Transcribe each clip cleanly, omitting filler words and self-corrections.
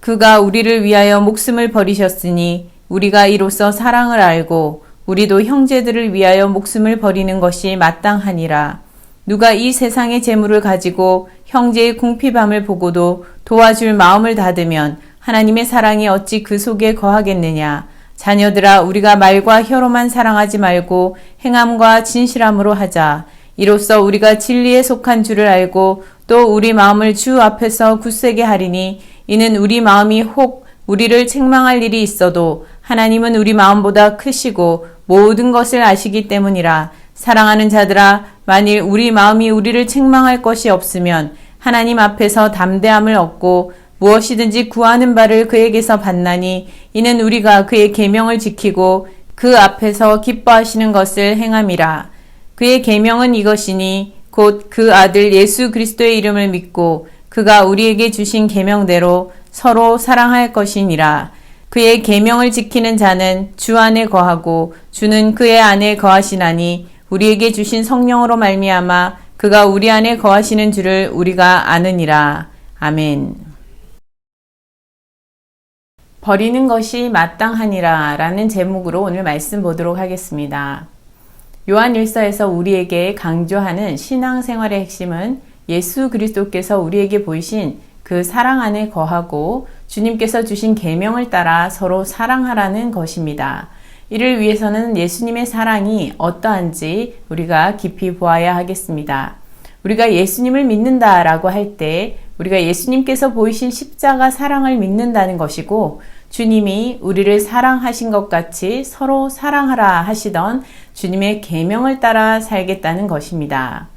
그가 우리를 위하여 목숨을 버리셨으니 우리가 이로써 사랑을 알고 우리도 형제들을 위하여 목숨을 버리는 것이 마땅하니라. 누가 이 세상의 재물을 가지고 형제의 궁핍함을 보고도 도와줄 마음을 닫으면 하나님의 사랑이 어찌 그 속에 거하겠느냐. 자녀들아, 우리가 말과 혀로만 사랑하지 말고 행함과 진실함으로 하자. 이로써 우리가 진리에 속한 줄을 알고 또 우리 마음을 주 앞에서 굳세게 하리니 이는 우리 마음이 혹 우리를 책망할 일이 있어도 하나님은 우리 마음보다 크시고 모든 것을 아시기 때문이라. 사랑하는 자들아, 만일 우리 마음이 우리를 책망할 것이 없으면 하나님 앞에서 담대함을 얻고 무엇이든지 구하는 바를 그에게서 받나니 이는 우리가 그의 계명을 지키고 그 앞에서 기뻐하시는 것을 행함이라. 그의 계명은 이것이니 곧 그 아들 예수 그리스도의 이름을 믿고 그가 우리에게 주신 계명대로 서로 사랑할 것이니라. 그의 계명을 지키는 자는 주 안에 거하고 주는 그의 안에 거하시나니 우리에게 주신 성령으로 말미암아 그가 우리 안에 거하시는 줄을 우리가 아느니라. 아멘. 버리는 것이 마땅하니라 라는 제목으로 오늘 말씀 보도록 하겠습니다. 요한 1서에서 우리에게 강조하는 신앙생활의 핵심은 예수 그리스도께서 우리에게 보이신 그 사랑 안에 거하고 주님께서 주신 계명을 따라 서로 사랑하라는 것입니다. 이를 위해서는 예수님의 사랑이 어떠한지 우리가 깊이 보아야 하겠습니다. 우리가 예수님을 믿는다라고 할 때 우리가 예수님께서 보이신 십자가 사랑을 믿는다는 것이고 주님이 우리를 사랑하신 것 같이 서로 사랑하라 하시던 주님의 계명을 따라 살겠다는 것입니다.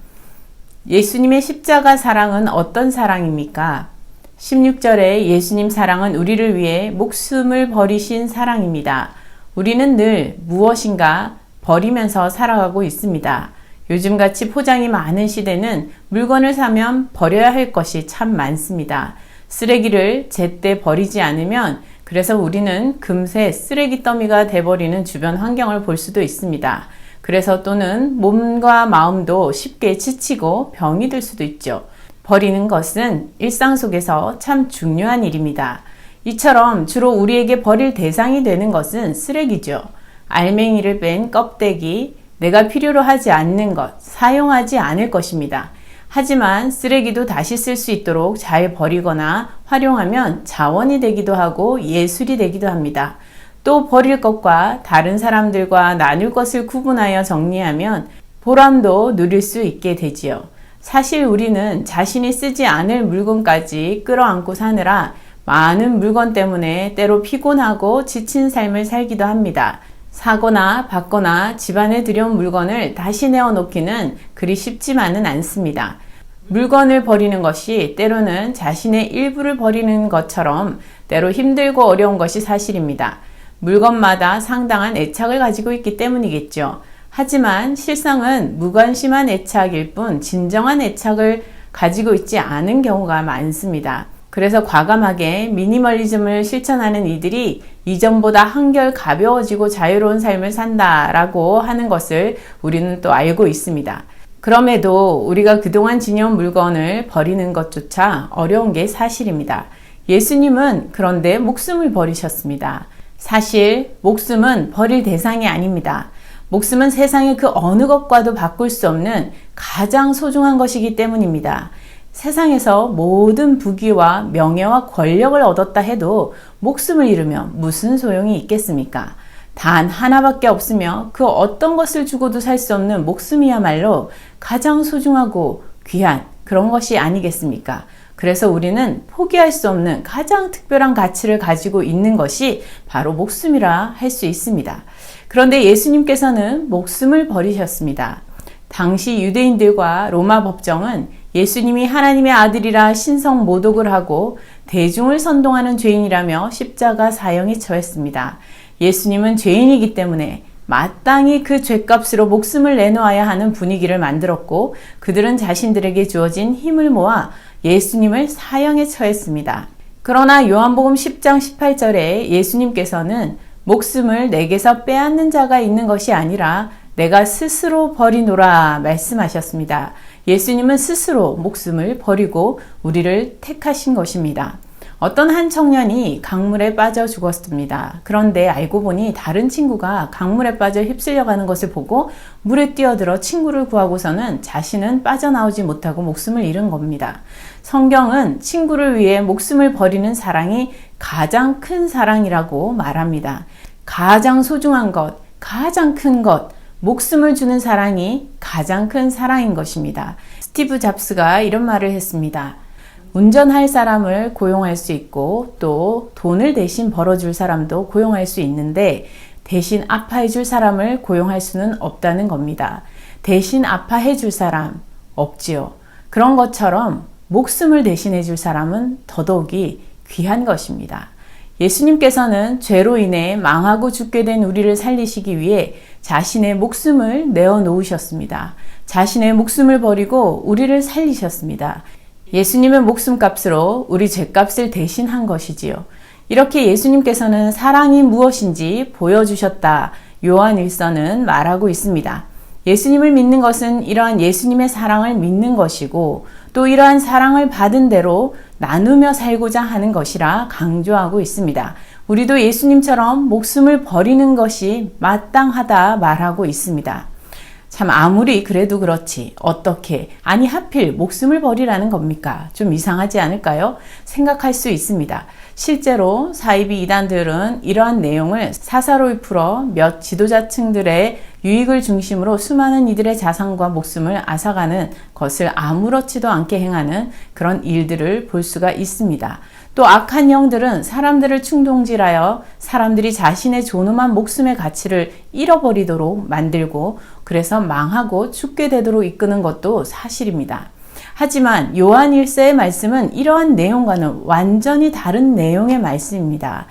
예수님의 십자가 사랑은 어떤 사랑입니까? 16절에 예수님 사랑은 우리를 위해 목숨을 버리신 사랑입니다. 우리는 늘 무엇인가 버리면서 살아가고 있습니다. 요즘같이 포장이 많은 시대는 물건을 사면 버려야 할 것이 참 많습니다. 쓰레기를 제때 버리지 않으면 그래서 우리는 금세 쓰레기 더미가 돼버리는 주변 환경을 볼 수도 있습니다. 그래서 또는 몸과 마음도 쉽게 지치고 병이 들 수도 있죠. 버리는 것은 일상 속에서 참 중요한 일입니다. 이처럼 주로 우리에게 버릴 대상이 되는 것은 쓰레기죠. 알맹이를 뺀 껍데기, 내가 필요로 하지 않는 것, 사용하지 않을 것입니다. 하지만 쓰레기도 다시 쓸 수 있도록 잘 버리거나 활용하면 자원이 되기도 하고 예술이 되기도 합니다. 또 버릴 것과 다른 사람들과 나눌 것을 구분하여 정리하면 보람도 누릴 수 있게 되지요. 사실 우리는 자신이 쓰지 않을 물건까지 끌어안고 사느라 많은 물건 때문에 때로 피곤하고 지친 삶을 살기도 합니다. 사거나 받거나 집안에 들여온 물건을 다시 내어놓기는 그리 쉽지만은 않습니다. 물건을 버리는 것이 때로는 자신의 일부를 버리는 것처럼 때로 힘들고 어려운 것이 사실입니다. 물건마다 상당한 애착을 가지고 있기 때문이겠죠. 하지만 실상은 무관심한 애착일 뿐 진정한 애착을 가지고 있지 않은 경우가 많습니다. 그래서 과감하게 미니멀리즘을 실천하는 이들이 이전보다 한결 가벼워지고 자유로운 삶을 산다라고 하는 것을 우리는 또 알고 있습니다. 그럼에도 우리가 그동안 지녀온 물건을 버리는 것조차 어려운 게 사실입니다. 예수님은 그런데 목숨을 버리셨습니다. 사실 목숨은 버릴 대상이 아닙니다. 목숨은 세상의 그 어느 것과도 바꿀 수 없는 가장 소중한 것이기 때문입니다. 세상에서 모든 부귀와 명예와 권력을 얻었다 해도 목숨을 잃으면 무슨 소용이 있겠습니까? 단 하나밖에 없으며 그 어떤 것을 주고도 살 수 없는 목숨이야말로 가장 소중하고 귀한 그런 것이 아니겠습니까? 그래서 우리는 포기할 수 없는 가장 특별한 가치를 가지고 있는 것이 바로 목숨이라 할 수 있습니다. 그런데 예수님께서는 목숨을 버리셨습니다. 당시 유대인들과 로마 법정은 예수님이 하나님의 아들이라 신성 모독을 하고 대중을 선동하는 죄인이라며 십자가 사형에 처했습니다. 예수님은 죄인이기 때문에 마땅히 그 죄값으로 목숨을 내놓아야 하는 분위기를 만들었고 그들은 자신들에게 주어진 힘을 모아 예수님을 사형에 처했습니다. 그러나 요한복음 10장 18절에 예수님께서는 목숨을 내게서 빼앗는 자가 있는 것이 아니라 내가 스스로 버리노라 말씀하셨습니다. 예수님은 스스로 목숨을 버리고 우리를 택하신 것입니다. 어떤 한 청년이 강물에 빠져 죽었습니다. 그런데 알고 보니 다른 친구가 강물에 빠져 휩쓸려 가는 것을 보고 물에 뛰어들어 친구를 구하고서는 자신은 빠져나오지 못하고 목숨을 잃은 겁니다. 성경은 친구를 위해 목숨을 버리는 사랑이 가장 큰 사랑이라고 말합니다. 가장 소중한 것, 가장 큰 것, 목숨을 주는 사랑이 가장 큰 사랑인 것입니다. 스티브 잡스가 이런 말을 했습니다. 운전할 사람을 고용할 수 있고 또 돈을 대신 벌어줄 사람도 고용할 수 있는데 대신 아파해줄 사람을 고용할 수는 없다는 겁니다. 대신 아파해줄 사람 없지요. 그런 것처럼 목숨을 대신해줄 사람은 더더욱이 귀한 것입니다. 예수님께서는 죄로 인해 망하고 죽게 된 우리를 살리시기 위해 자신의 목숨을 내어놓으셨습니다. 자신의 목숨을 버리고 우리를 살리셨습니다. 예수님의 목숨값으로 우리 죄값을 대신한 것이지요. 이렇게 예수님께서는 사랑이 무엇인지 보여주셨다. 요한 1서는 말하고 있습니다. 예수님을 믿는 것은 이러한 예수님의 사랑을 믿는 것이고 또 이러한 사랑을 받은 대로 나누며 살고자 하는 것이라 강조하고 있습니다. 우리도 예수님처럼 목숨을 버리는 것이 마땅하다 말하고 있습니다. 참 아무리 그래도 그렇지 어떻게 아니 하필 목숨을 버리라는 겁니까? 좀 이상하지 않을까요? 생각할 수 있습니다. 실제로 사이비 이단들은 이러한 내용을 사사로이 풀어 몇 지도자층들의 유익을 중심으로 수많은 이들의 자산과 목숨을 앗아가는 것을 아무렇지도 않게 행하는 그런 일들을 볼 수가 있습니다. 또 악한 영들은 사람들을 충동질하여 사람들이 자신의 존엄한 목숨의 가치를 잃어버리도록 만들고 그래서 망하고 죽게 되도록 이끄는 것도 사실입니다. 하지만 요한 1서의 말씀은 이러한 내용과는 완전히 다른 내용의 말씀입니다.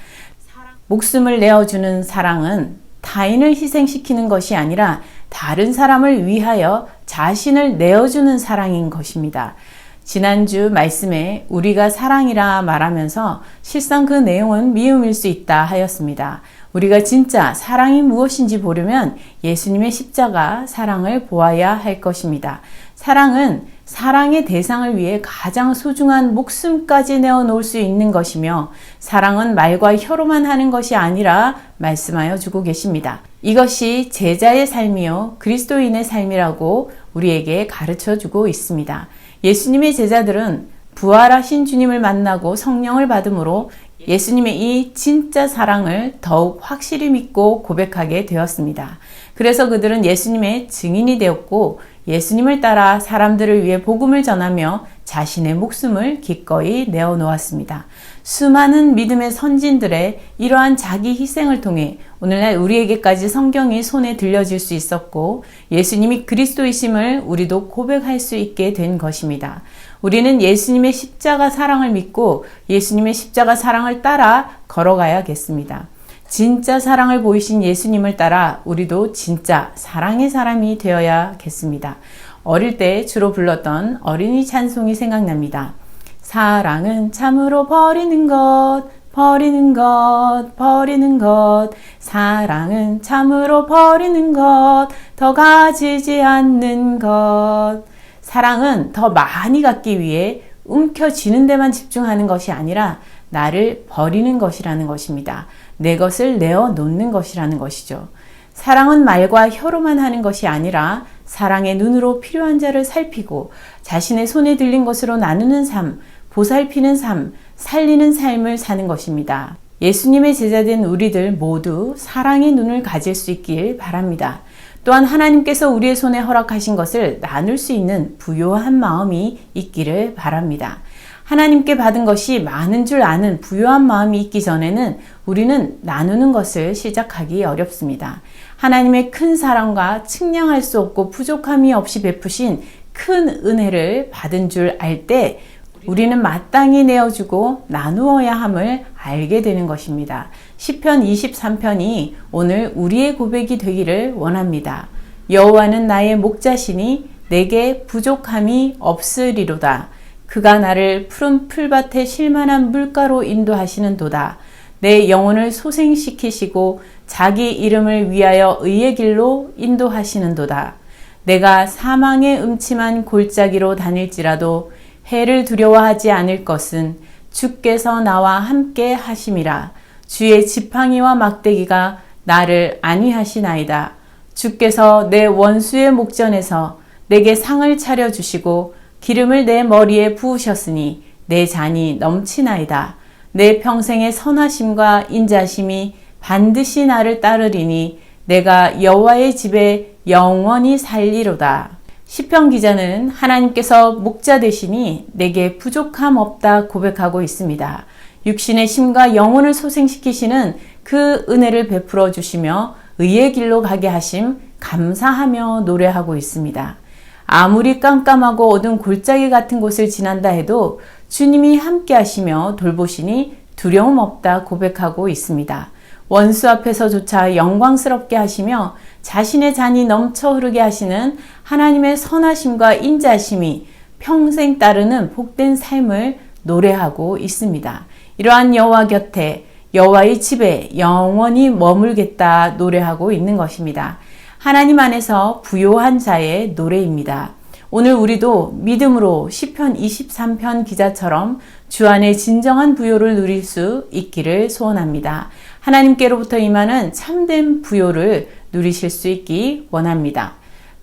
목숨을 내어주는 사랑은 타인을 희생시키는 것이 아니라 다른 사람을 위하여 자신을 내어주는 사랑인 것입니다. 지난주 말씀에 우리가 사랑이라 말하면서 실상 그 내용은 미움일 수 있다 하였습니다. 우리가 진짜 사랑이 무엇인지 보려면 예수님의 십자가 사랑을 보아야 할 것입니다. 사랑은 사랑의 대상을 위해 가장 소중한 목숨까지 내어놓을 수 있는 것이며 사랑은 말과 혀로만 하는 것이 아니라 말씀하여 주고 계십니다. 이것이 제자의 삶이요 그리스도인의 삶이라고 우리에게 가르쳐 주고 있습니다. 예수님의 제자들은 부활하신 주님을 만나고 성령을 받음으로 예수님의 이 진짜 사랑을 더욱 확실히 믿고 고백하게 되었습니다. 그래서 그들은 예수님의 증인이 되었고 예수님을 따라 사람들을 위해 복음을 전하며 자신의 목숨을 기꺼이 내어놓았습니다. 수많은 믿음의 선진들의 이러한 자기 희생을 통해 오늘날 우리에게까지 성경이 손에 들려질 수 있었고 예수님이 그리스도이심을 우리도 고백할 수 있게 된 것입니다. 우리는 예수님의 십자가 사랑을 믿고 예수님의 십자가 사랑을 따라 걸어가야겠습니다. 진짜 사랑을 보이신 예수님을 따라 우리도 진짜 사랑의 사람이 되어야겠습니다. 어릴 때 주로 불렀던 어린이 찬송이 생각납니다. 사랑은 참으로 버리는 것, 버리는 것, 버리는 것. 사랑은 참으로 버리는 것, 더 가지지 않는 것. 사랑은 더 많이 갖기 위해 움켜쥐는 데만 집중하는 것이 아니라 나를 버리는 것이라는 것입니다. 내 것을 내어놓는 것이라는 것이죠. 사랑은 말과 혀로만 하는 것이 아니라 사랑의 눈으로 필요한 자를 살피고 자신의 손에 들린 것으로 나누는 삶, 보살피는 삶, 살리는 삶을 사는 것입니다. 예수님의 제자된 우리들 모두 사랑의 눈을 가질 수 있길 바랍니다. 또한 하나님께서 우리의 손에 허락하신 것을 나눌 수 있는 부요한 마음이 있기를 바랍니다. 하나님께 받은 것이 많은 줄 아는 부요한 마음이 있기 전에는 우리는 나누는 것을 시작하기 어렵습니다. 하나님의 큰 사랑과 측량할 수 없고 부족함이 없이 베푸신 큰 은혜를 받은 줄 알 때 우리는 마땅히 내어주고 나누어야 함을 알게 되는 것입니다. 시편 23편이 오늘 우리의 고백이 되기를 원합니다. 여호와는 나의 목자시니 내게 부족함이 없으리로다. 그가 나를 푸른 풀밭에 쉴만한 물가로 인도하시는도다. 내 영혼을 소생시키시고 자기 이름을 위하여 의의 길로 인도하시는도다. 내가 사망의 음침한 골짜기로 다닐지라도 해를 두려워하지 않을 것은 주께서 나와 함께 하심이라. 주의 지팡이와 막대기가 나를 안위하시나이다. 주께서 내 원수의 목전에서 내게 상을 차려주시고 기름을 내 머리에 부으셨으니 내 잔이 넘치나이다. 내 평생의 선하심과 인자심이 반드시 나를 따르리니 내가 여호와의 집에 영원히 살리로다. 시편 기자는 하나님께서 목자 되시니 내게 부족함 없다 고백하고 있습니다. 육신의 심과 영혼을 소생시키시는 그 은혜를 베풀어 주시며 의의 길로 가게 하심 감사하며 노래하고 있습니다. 아무리 깜깜하고 어두운 골짜기 같은 곳을 지난다 해도 주님이 함께 하시며 돌보시니 두려움 없다 고백하고 있습니다. 원수 앞에서조차 영광스럽게 하시며 자신의 잔이 넘쳐 흐르게 하시는 하나님의 선하심과 인자심이 평생 따르는 복된 삶을 노래하고 있습니다. 이러한 여호와 곁에 여호와의 집에 영원히 머물겠다 노래하고 있는 것입니다. 하나님 안에서 부요한 자의 노래입니다. 오늘 우리도 믿음으로 시편 23편 기자처럼 주 안에 진정한 부요를 누릴 수 있기를 소원합니다. 하나님께로부터 임하는 참된 부요를 누리실 수 있기 원합니다.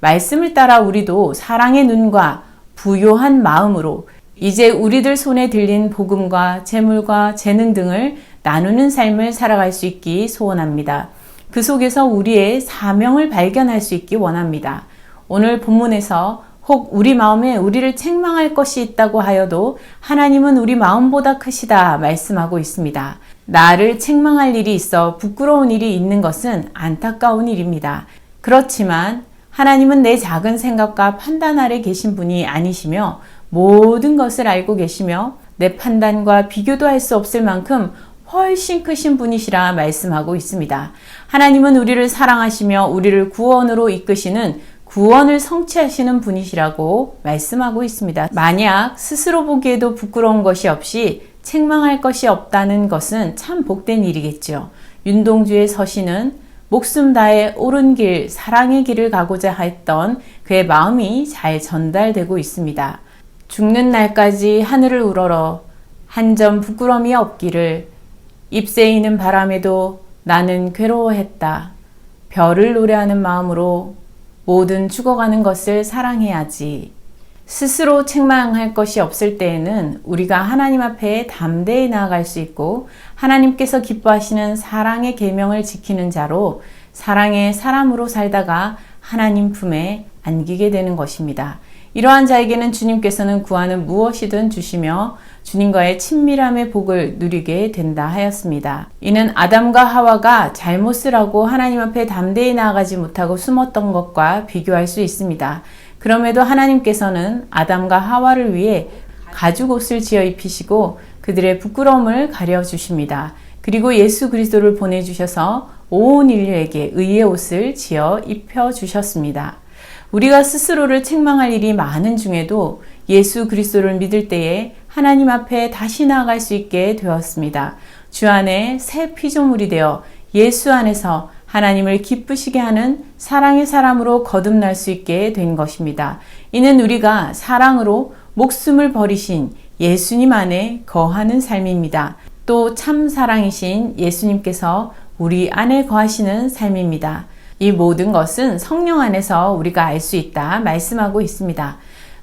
말씀을 따라 우리도 사랑의 눈과 부요한 마음으로 이제 우리들 손에 들린 복음과 재물과 재능 등을 나누는 삶을 살아갈 수 있기 소원합니다. 그 속에서 우리의 사명을 발견할 수 있기 원합니다. 오늘 본문에서 혹 우리 마음에 우리를 책망할 것이 있다고 하여도 하나님은 우리 마음보다 크시다 말씀하고 있습니다. 나를 책망할 일이 있어 부끄러운 일이 있는 것은 안타까운 일입니다. 그렇지만 하나님은 내 작은 생각과 판단 아래 계신 분이 아니시며 모든 것을 알고 계시며 내 판단과 비교도 할 수 없을 만큼 훨씬 크신 분이시라 말씀하고 있습니다. 하나님은 우리를 사랑하시며 우리를 구원으로 이끄시는 구원을 성취하시는 분이시라고 말씀하고 있습니다. 만약 스스로 보기에도 부끄러운 것이 없이 책망할 것이 없다는 것은 참 복된 일이겠죠. 윤동주의 서신은 목숨 다해 옳은 길, 사랑의 길을 가고자 했던 그의 마음이 잘 전달되고 있습니다. 죽는 날까지 하늘을 우러러 한 점 부끄러움이 없기를 잎새이는 바람에도 나는 괴로워했다. 별을 노래하는 마음으로 모든 죽어가는 것을 사랑해야지. 스스로 책망할 것이 없을 때에는 우리가 하나님 앞에 담대히 나아갈 수 있고 하나님께서 기뻐하시는 사랑의 계명을 지키는 자로 사랑의 사람으로 살다가 하나님 품에 안기게 되는 것입니다. 이러한 자에게는 주님께서는 구하는 무엇이든 주시며 주님과의 친밀함의 복을 누리게 된다 하였습니다. 이는 아담과 하와가 잘못을 하고 하나님 앞에 담대히 나아가지 못하고 숨었던 것과 비교할 수 있습니다. 그럼에도 하나님께서는 아담과 하와를 위해 가죽 옷을 지어 입히시고 그들의 부끄러움을 가려주십니다. 그리고 예수 그리스도를 보내주셔서 온 인류에게 의의 옷을 지어 입혀주셨습니다. 우리가 스스로를 책망할 일이 많은 중에도 예수 그리스도를 믿을 때에 하나님 앞에 다시 나아갈 수 있게 되었습니다. 주 안에 새 피조물이 되어 예수 안에서 하나님을 기쁘시게 하는 사랑의 사람으로 거듭날 수 있게 된 것입니다. 이는 우리가 사랑으로 목숨을 버리신 예수님 안에 거하는 삶입니다. 또 참 사랑이신 예수님께서 우리 안에 거하시는 삶입니다. 이 모든 것은 성령 안에서 우리가 알 수 있다 말씀하고 있습니다.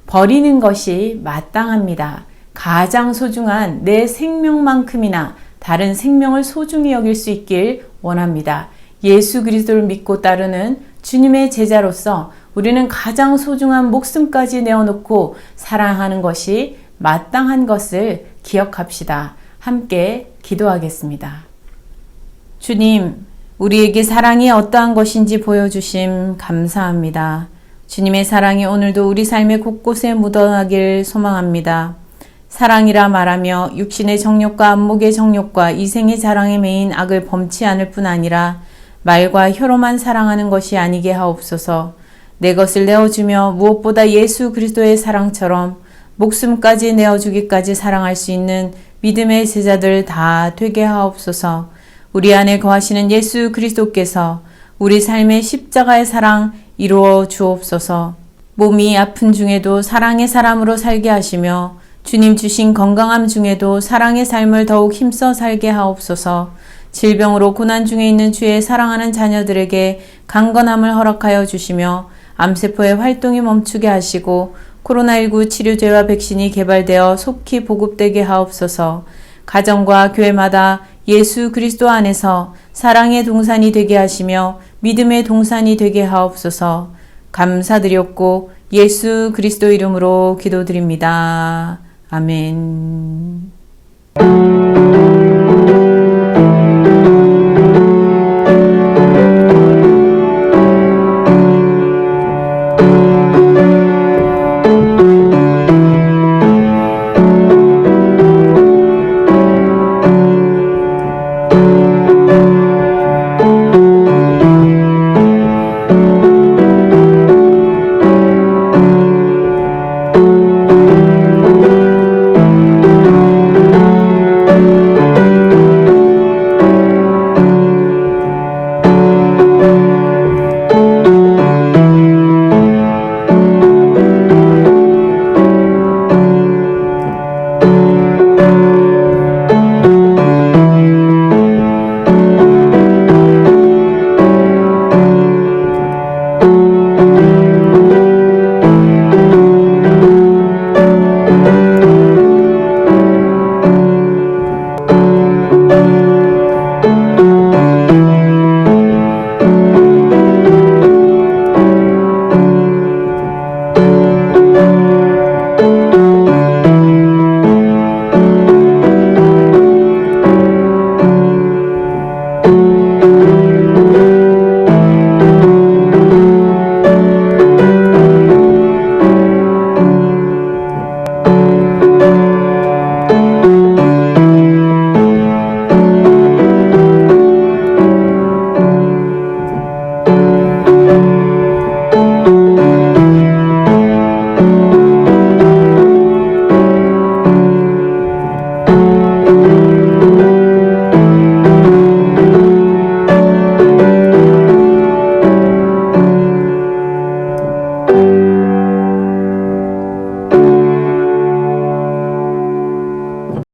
버리는 것이 마땅합니다. 가장 소중한 내 생명만큼이나 다른 생명을 소중히 여길 수 있길 원합니다. 예수 그리스도를 믿고 따르는 주님의 제자로서 우리는 가장 소중한 목숨까지 내어놓고 사랑하는 것이 마땅한 것을 기억합시다. 함께 기도하겠습니다. 주님, 우리에게 사랑이 어떠한 것인지 보여주심 감사합니다. 주님의 사랑이 오늘도 우리 삶의 곳곳에 묻어나길 소망합니다. 사랑이라 말하며 육신의 정욕과 안목의 정욕과 이생의 자랑에 매인 악을 범치 않을 뿐 아니라 말과 혀로만 사랑하는 것이 아니게 하옵소서. 내 것을 내어주며 무엇보다 예수 그리스도의 사랑처럼 목숨까지 내어주기까지 사랑할 수 있는 믿음의 제자들 다 되게 하옵소서. 우리 안에 거하시는 예수 그리스도께서 우리 삶의 십자가의 사랑 이루어 주옵소서. 몸이 아픈 중에도 사랑의 사람으로 살게 하시며 주님 주신 건강함 중에도 사랑의 삶을 더욱 힘써 살게 하옵소서. 질병으로 고난 중에 있는 주의 사랑하는 자녀들에게 강건함을 허락하여 주시며 암세포의 활동이 멈추게 하시고 코로나19 치료제와 백신이 개발되어 속히 보급되게 하옵소서. 가정과 교회마다 예수 그리스도 안에서 사랑의 동산이 되게 하시며 믿음의 동산이 되게 하옵소서. 감사드렸고 예수 그리스도 이름으로 기도드립니다. 아멘.